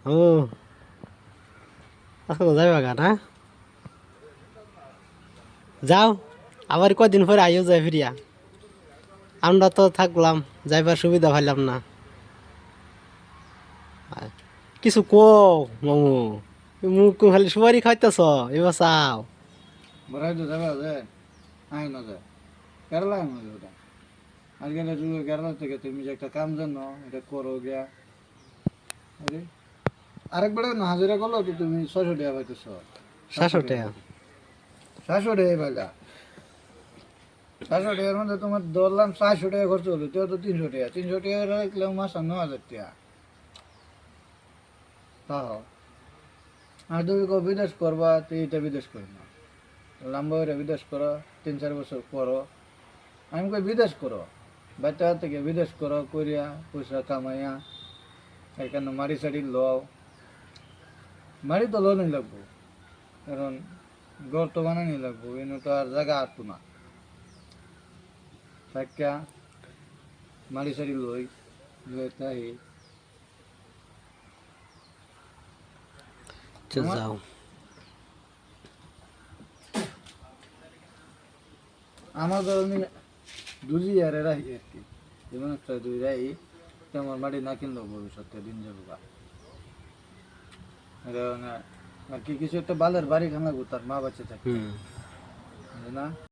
ও এখন যাইবা গা না যাও আবার কদিন পরে আইও যায় ফিরিয়া আমরা তো থাকলাম যাইবার সুবিধা পাইলাম না কিছু কো মামু মুখ খালি সুপারি খাইতেছ এবার চাও বড়াই তো যাবে যে আয় না যায় কেরালা আয় না ওটা আজকে তুমি কেরালা থেকে তুমি যে একটা কাম জানো এটা করো গিয়া আরে আরেকবার না হাজিরা করলো তো তুমি 600 টাকা পাইতেছ 700 টাকা 700 টাকা পাইলা 700 টাকার মধ্যে তোমার ধরলাম 400 টাকা খরচ হলো তো 300 টাকা 300 টাকা রাখলে মাস 9,000 টাকা তাও আর তুমি বিদেশ করবা তো এটা বিদেশ করি না লম্বা হয়ে বিদেশ করো 3-4 বছর করো আমি কই বিদেশ করো বাচ্চা থেকে বিদেশ করো করিয়া পয়সা কামাইয়া এখানে মারি সারি লও মারি তো লোনই লাগবো কারণ ঘর তো বানানি লাগবো এনে তো আর জায়গা আসতো না থাকিয়া মারি সারি লই তাই যাও আমার ধর আমি দুজি আর রাহি আর কি যেমন একটা দুই রাহি তেমন মাটি না কিনলেও ভবিষ্যতে দিন যাবো গা আর কি কিছু একটা বালের বাড়ি খানা তার মা বাচ্চা থাকে না